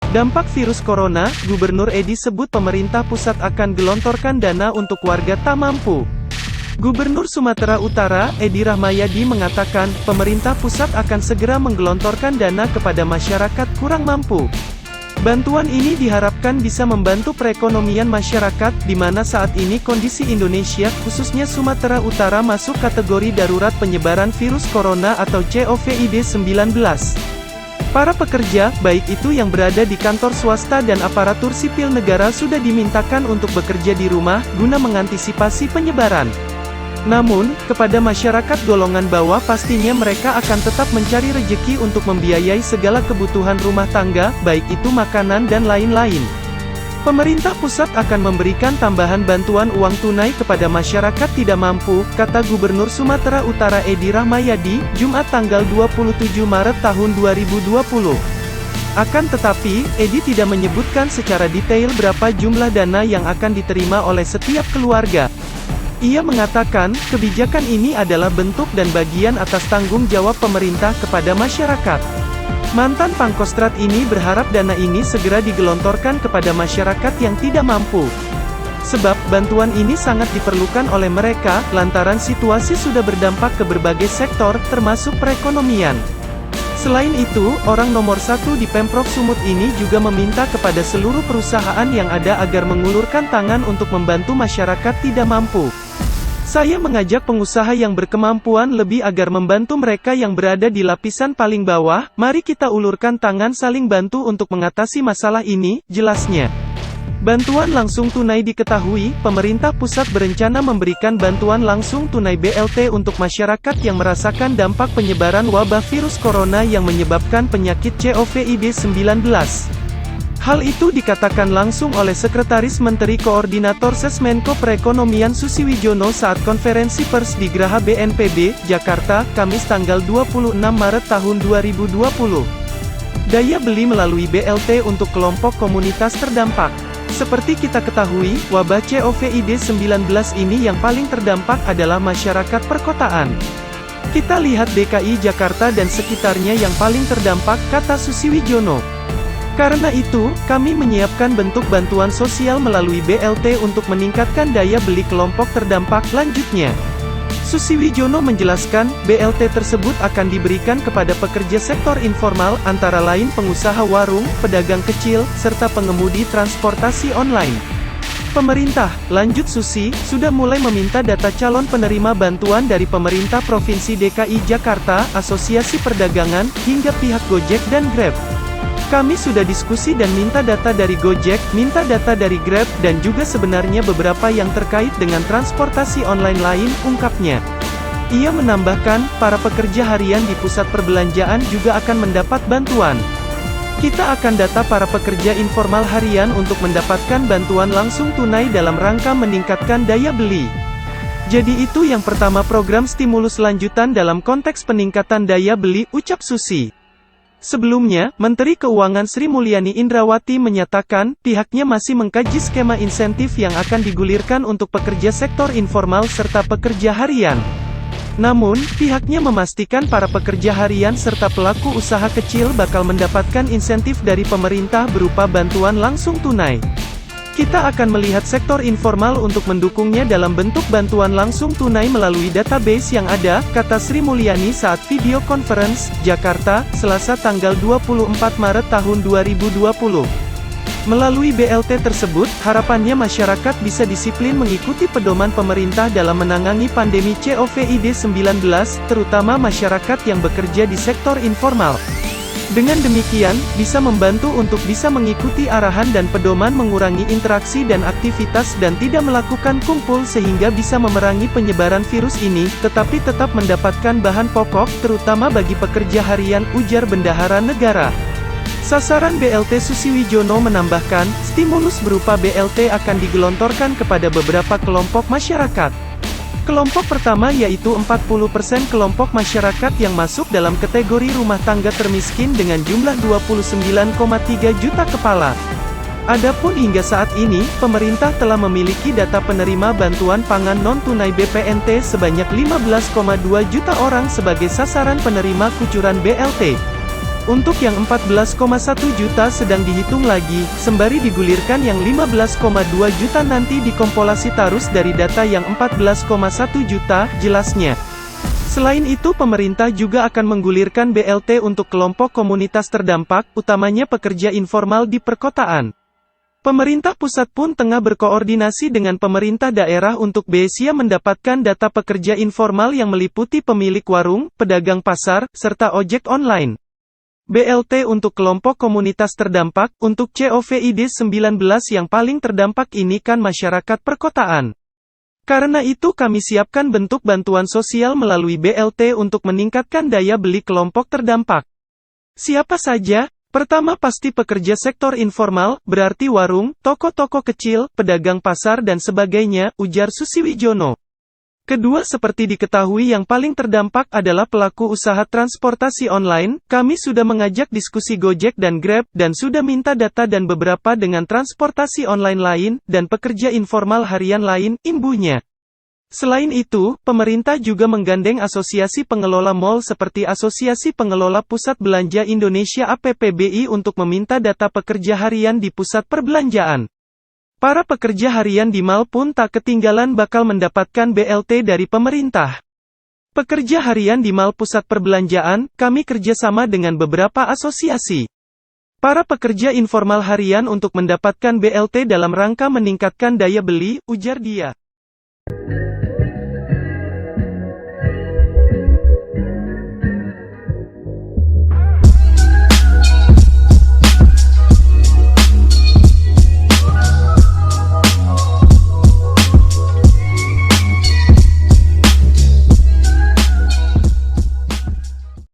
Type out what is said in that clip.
Dampak virus corona, Gubernur Edi sebut pemerintah pusat akan gelontorkan dana untuk warga tak mampu. Gubernur Sumatera Utara, Edi Rahmayadi mengatakan, pemerintah pusat akan segera menggelontorkan dana kepada masyarakat kurang mampu. Bantuan ini diharapkan bisa membantu perekonomian masyarakat, di mana saat ini kondisi Indonesia, khususnya Sumatera Utara masuk kategori darurat penyebaran virus corona atau COVID-19. Para pekerja, baik itu yang berada di kantor swasta dan aparatur sipil negara sudah dimintakan untuk bekerja di rumah, guna mengantisipasi penyebaran. Namun, kepada masyarakat golongan bawah pastinya mereka akan tetap mencari rejeki untuk membiayai segala kebutuhan rumah tangga, baik itu makanan dan lain-lain. Pemerintah pusat akan memberikan tambahan bantuan uang tunai kepada masyarakat tidak mampu, kata Gubernur Sumatera Utara Edi Rahmayadi, Jumat tanggal 27 Maret tahun 2020. Akan tetapi, Edi tidak menyebutkan secara detail berapa jumlah dana yang akan diterima oleh setiap keluarga. Ia mengatakan, kebijakan ini adalah bentuk dan bagian atas tanggung jawab pemerintah kepada masyarakat. Mantan Pangkostrat ini berharap dana ini segera digelontorkan kepada masyarakat yang tidak mampu. Sebab, bantuan ini sangat diperlukan oleh mereka, lantaran situasi sudah berdampak ke berbagai sektor, termasuk perekonomian. Selain itu, orang nomor satu di Pemprov Sumut ini juga meminta kepada seluruh perusahaan yang ada agar mengulurkan tangan untuk membantu masyarakat tidak mampu. Saya mengajak pengusaha yang berkemampuan lebih agar membantu mereka yang berada di lapisan paling bawah, mari kita ulurkan tangan saling bantu untuk mengatasi masalah ini, jelasnya. Bantuan langsung tunai diketahui, pemerintah pusat berencana memberikan bantuan langsung tunai BLT untuk masyarakat yang merasakan dampak penyebaran wabah virus corona yang menyebabkan penyakit COVID-19. Hal itu dikatakan langsung oleh Sekretaris Menteri Koordinator Sesmenko Perekonomian Susiwijono saat konferensi pers di Graha BNPB, Jakarta, Kamis tanggal 26 Maret tahun 2020. Daya beli melalui BLT untuk kelompok komunitas terdampak. Seperti kita ketahui, wabah COVID-19 ini yang paling terdampak adalah masyarakat perkotaan. Kita lihat DKI Jakarta dan sekitarnya yang paling terdampak, kata Susiwijono. Karena itu, kami menyiapkan bentuk bantuan sosial melalui BLT untuk meningkatkan daya beli kelompok terdampak, lanjutnya. Susiwijono menjelaskan, BLT tersebut akan diberikan kepada pekerja sektor informal, antara lain pengusaha warung, pedagang kecil, serta pengemudi transportasi online. Pemerintah, lanjut Susi, sudah mulai meminta data calon penerima bantuan dari pemerintah Provinsi DKI Jakarta, Asosiasi Perdagangan, hingga pihak Gojek dan Grab. Kami sudah diskusi dan minta data dari Gojek, minta data dari Grab, dan juga sebenarnya beberapa yang terkait dengan transportasi online lain, ungkapnya. Ia menambahkan, para pekerja harian di pusat perbelanjaan juga akan mendapat bantuan. Kita akan data para pekerja informal harian untuk mendapatkan bantuan langsung tunai dalam rangka meningkatkan daya beli. Jadi itu yang pertama program stimulus lanjutan dalam konteks peningkatan daya beli, ucap Susi. Sebelumnya, Menteri Keuangan Sri Mulyani Indrawati menyatakan, pihaknya masih mengkaji skema insentif yang akan digulirkan untuk pekerja sektor informal serta pekerja harian. Namun, pihaknya memastikan para pekerja harian serta pelaku usaha kecil bakal mendapatkan insentif dari pemerintah berupa bantuan langsung tunai. Kita akan melihat sektor informal untuk mendukungnya dalam bentuk bantuan langsung tunai melalui database yang ada, kata Sri Mulyani saat video conference, Jakarta, Selasa tanggal 24 Maret tahun 2020. Melalui BLT tersebut, harapannya masyarakat bisa disiplin mengikuti pedoman pemerintah dalam menangani pandemi COVID-19, terutama masyarakat yang bekerja di sektor informal. Dengan demikian, bisa membantu untuk bisa mengikuti arahan dan pedoman mengurangi interaksi dan aktivitas dan tidak melakukan kumpul sehingga bisa memerangi penyebaran virus ini, tetapi tetap mendapatkan bahan pokok, terutama bagi pekerja harian, ujar Bendahara Negara. Sasaran BLT Susiwijono menambahkan, stimulus berupa BLT akan digelontorkan kepada beberapa kelompok masyarakat. Kelompok pertama yaitu 40% kelompok masyarakat yang masuk dalam kategori rumah tangga termiskin dengan jumlah 29,3 juta kepala. Adapun hingga saat ini, pemerintah telah memiliki data penerima bantuan pangan non-tunai BPNT sebanyak 15,2 juta orang sebagai sasaran penerima kucuran BLT. Untuk yang 14,1 juta sedang dihitung lagi, sembari digulirkan yang 15,2 juta nanti dikompilasi terus dari data yang 14,1 juta, jelasnya. Selain itu pemerintah juga akan menggulirkan BLT untuk kelompok komunitas terdampak, utamanya pekerja informal di perkotaan. Pemerintah pusat pun tengah berkoordinasi dengan pemerintah daerah untuk bisa mendapatkan data pekerja informal yang meliputi pemilik warung, pedagang pasar, serta ojek online. BLT untuk kelompok komunitas terdampak, untuk COVID-19 yang paling terdampak ini kan masyarakat perkotaan. Karena itu kami siapkan bentuk bantuan sosial melalui BLT untuk meningkatkan daya beli kelompok terdampak. Siapa saja? Pertama pasti pekerja sektor informal, berarti warung, toko-toko kecil, pedagang pasar dan sebagainya, ujar Susiwijono. Kedua seperti diketahui yang paling terdampak adalah pelaku usaha transportasi online, kami sudah mengajak diskusi Gojek dan Grab, dan sudah minta data dan beberapa dengan transportasi online lain, dan pekerja informal harian lain, imbuhnya. Selain itu, pemerintah juga menggandeng asosiasi pengelola mal seperti Asosiasi Pengelola Pusat Belanja Indonesia APPBI untuk meminta data pekerja harian di pusat perbelanjaan. Para pekerja harian di mal pun tak ketinggalan bakal mendapatkan BLT dari pemerintah. Pekerja harian di mal pusat perbelanjaan, kami kerjasama dengan beberapa asosiasi. Para pekerja informal harian untuk mendapatkan BLT dalam rangka meningkatkan daya beli, ujar dia.